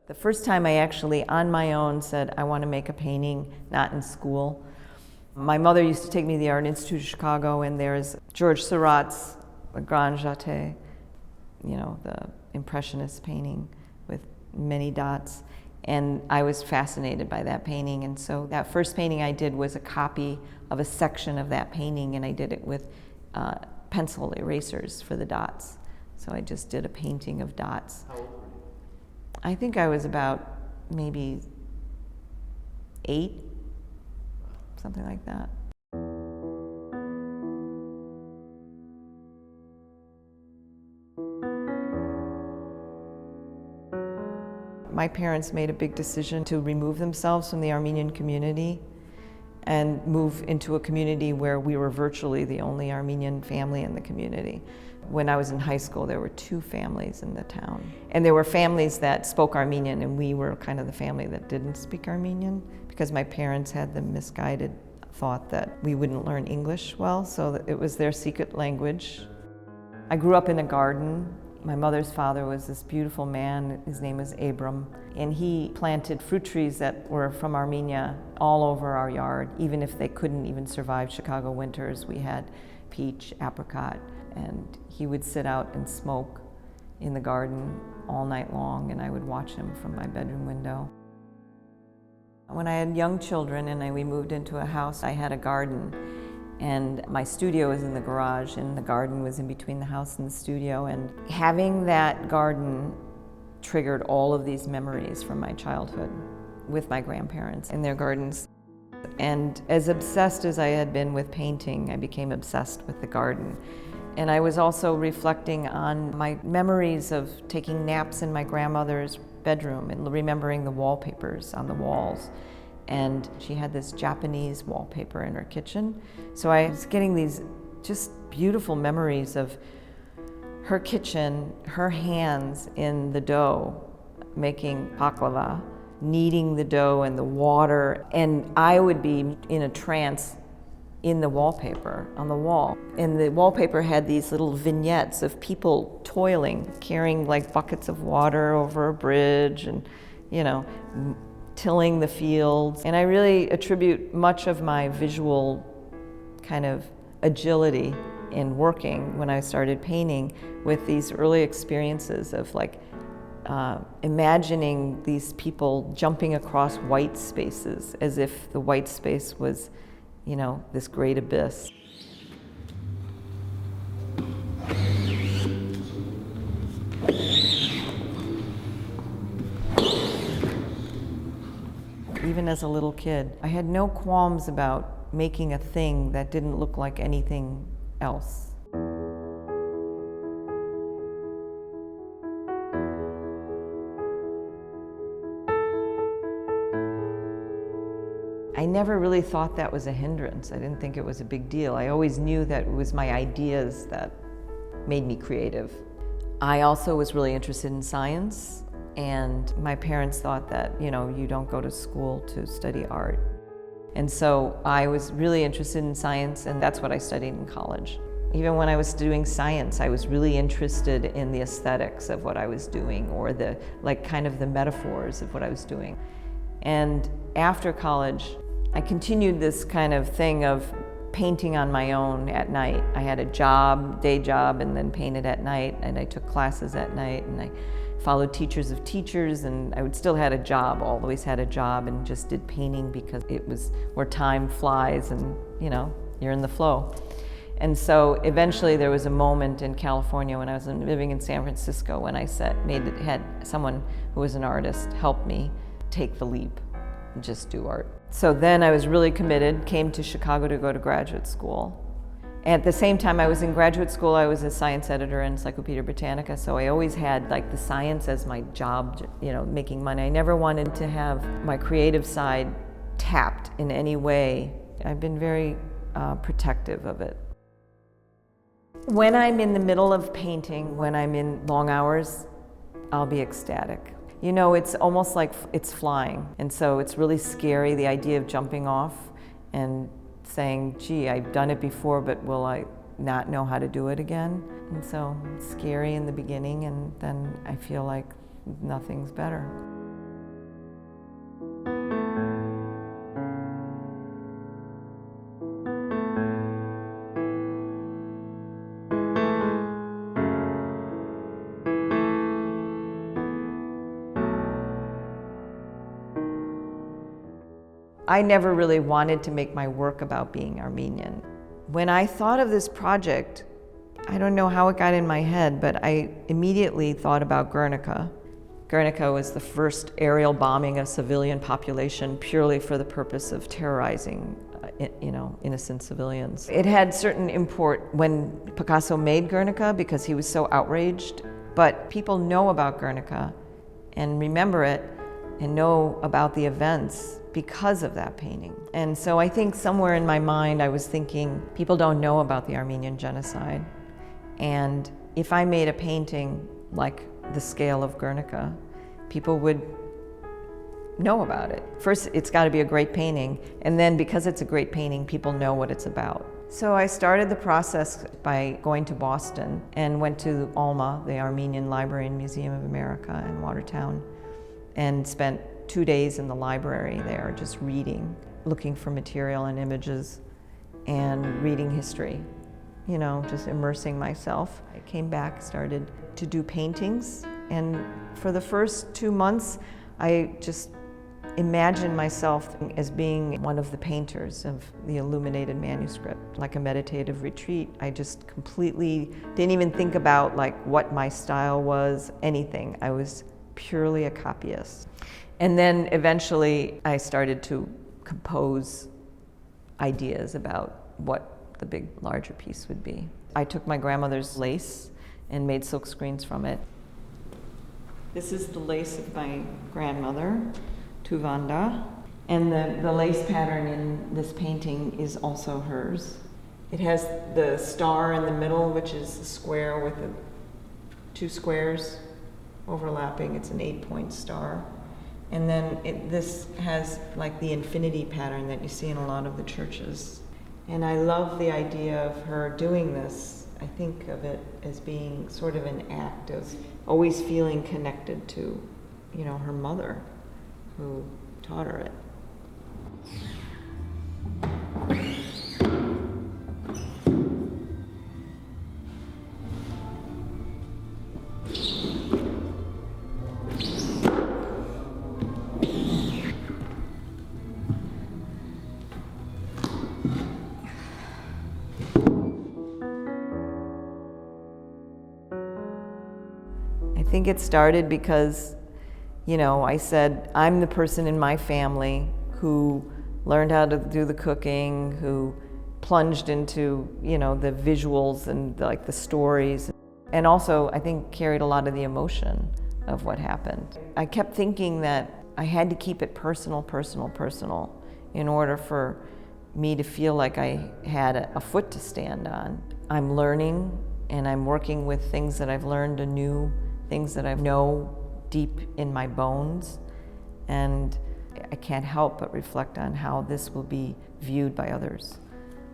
The first time I actually, on my own, said, I want to make a painting, not in school. My mother used to take me to the Art Institute of Chicago, and there's George Seurat's Grand Jeté, you know, the Impressionist painting with many dots. And I was fascinated by that painting. And so that first painting I did was a copy of a section of that painting, and I did it with pencil erasers for the dots. So I just did a painting of dots. How old were you? I think I was about maybe 8, something like that. My parents made a big decision to remove themselves from the Armenian community and move into a community where we were virtually the only Armenian family in the community. When I was in high school, there were 2 families in the town. And there were families that spoke Armenian, and we were kind of the family that didn't speak Armenian because my parents had the misguided thought that we wouldn't learn English well, so it was their secret language. I grew up in a garden. My mother's father was this beautiful man. His name was Abram, and he planted fruit trees that were from Armenia all over our yard. Even if they couldn't even survive Chicago winters, we had peach, apricot, and he would sit out and smoke in the garden all night long, and I would watch him from my bedroom window. When I had young children and we moved into a house, I had a garden. And my studio was in the garage, and the garden was in between the house and the studio. And having that garden triggered all of these memories from my childhood with my grandparents in their gardens. And as obsessed as I had been with painting, I became obsessed with the garden. And I was also reflecting on my memories of taking naps in my grandmother's bedroom and remembering the wallpapers on the walls. And she had this Japanese wallpaper in her kitchen. So I was getting these just beautiful memories of her kitchen, her hands in the dough, making baklava, kneading the dough and the water. And I would be in a trance in the wallpaper on the wall. And the wallpaper had these little vignettes of people toiling, carrying like buckets of water over a bridge and, you know, tilling the fields. And I really attribute much of my visual kind of agility in working when I started painting with these early experiences of like imagining these people jumping across white spaces as if the white space was, you know, this great abyss. Even as a little kid, I had no qualms about making a thing that didn't look like anything else. I never really thought that was a hindrance. I didn't think it was a big deal. I always knew that it was my ideas that made me creative. I also was really interested in science. And my parents thought that, you know, you don't go to school to study art. And so I was really interested in science, and that's what I studied in college. Even when I was doing science, I was really interested in the aesthetics of what I was doing, or the, like, kind of the metaphors of what I was doing. And after college, I continued this kind of thing of painting on my own at night. I had a job, day job, and then painted at night, and I took classes at night, and I followed teachers of teachers, and I would still had a job, always had a job, and just did painting because it was where time flies and, you know, you're in the flow. And so eventually there was a moment in California when I was living in San Francisco when I had someone who was an artist help me take the leap and just do art. So then I was really committed, came to Chicago to go to graduate school. At the same time I was in graduate school, I was a science editor in Encyclopedia Britannica, so I always had like the science as my job, you know, making money. I never wanted to have my creative side tapped in any way. I've been very protective of it. When I'm in the middle of painting, when I'm in long hours, I'll be ecstatic. You know, it's almost like it's flying, and so it's really scary, the idea of jumping off and saying, gee, I've done it before, but will I not know how to do it again? And so it's scary in the beginning, and then I feel like nothing's better. I never really wanted to make my work about being Armenian. When I thought of this project, I don't know how it got in my head, but I immediately thought about Guernica. Guernica was the first aerial bombing of civilian population purely for the purpose of terrorizing innocent civilians. It had certain import when Picasso made Guernica because he was so outraged, but people know about Guernica and remember it and know about the events because of that painting. And so I think somewhere in my mind I was thinking, people don't know about the Armenian genocide. And if I made a painting like the scale of Guernica, people would know about it. First, it's got to be a great painting, and then because it's a great painting, people know what it's about. So I started the process by going to Boston and went to ALMA, the Armenian Library and Museum of America in Watertown, and spent 2 days in the library there just reading, looking for material and images, and reading history, just immersing myself. I came back, started to do paintings, and for the first 2 months, I just imagined myself as being one of the painters of the illuminated manuscript, like a meditative retreat. I just completely didn't even think about what my style was, anything. I was purely a copyist. And then eventually I started to compose ideas about what the big, larger piece would be. I took my grandmother's lace and made silk screens from it. This is the lace of my grandmother, Tuvanda, and the lace pattern in this painting is also hers. It has the star in the middle, which is a square with 2 squares overlapping. It's an 8-point star. And then this has the infinity pattern that you see in a lot of the churches. And I love the idea of her doing this. I think of it as being sort of an act of always feeling connected to, her mother, who taught her it. I think it started because I said, I'm the person in my family who learned how to do the cooking, who plunged into, the visuals and the stories, and also I think carried a lot of the emotion of what happened. I kept thinking that I had to keep it personal in order for me to feel like I had a foot to stand on. I'm learning and I'm working with things that I've learned anew, things that I know deep in my bones, and I can't help but reflect on how this will be viewed by others.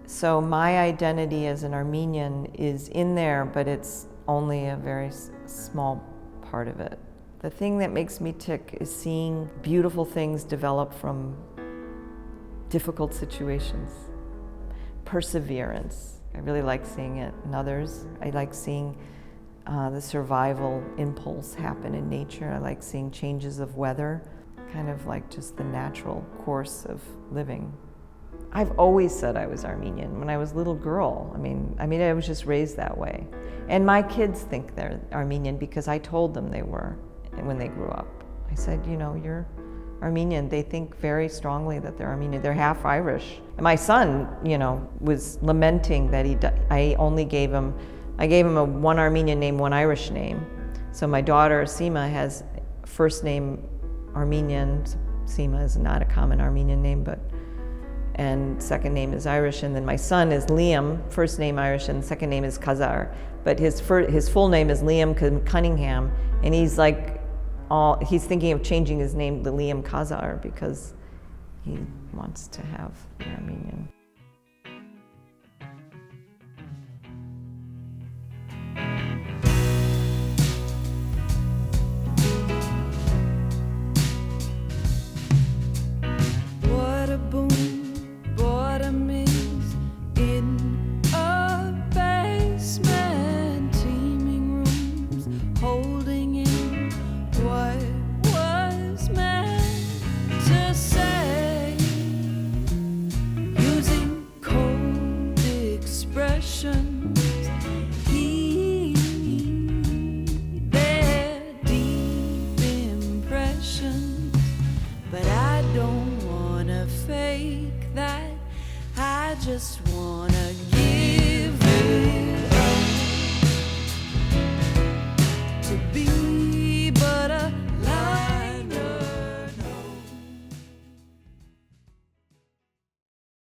So my identity as an Armenian is in there, but it's only a very small part of it. The thing that makes me tick is seeing beautiful things develop from difficult situations. Perseverance. I really like seeing it in others. I like seeing the survival impulse happen in nature. I like seeing changes of weather, kind of like just the natural course of living. I've always said I was Armenian when I was a little girl. I mean, I was just raised that way. And my kids think they're Armenian because I told them they were when they grew up. I said, you're Armenian. They think very strongly that they're Armenian. They're half Irish. And my son, was lamenting that I gave him one Armenian name, one Irish name. So my daughter, Sima, has first name Armenian. Sima is not a common Armenian name, and second name is Irish. And then my son is Liam, first name Irish, and second name is Kazar. But his full name is Liam Cunningham, and he's thinking of changing his name to Liam Kazar because he wants to have the Armenian.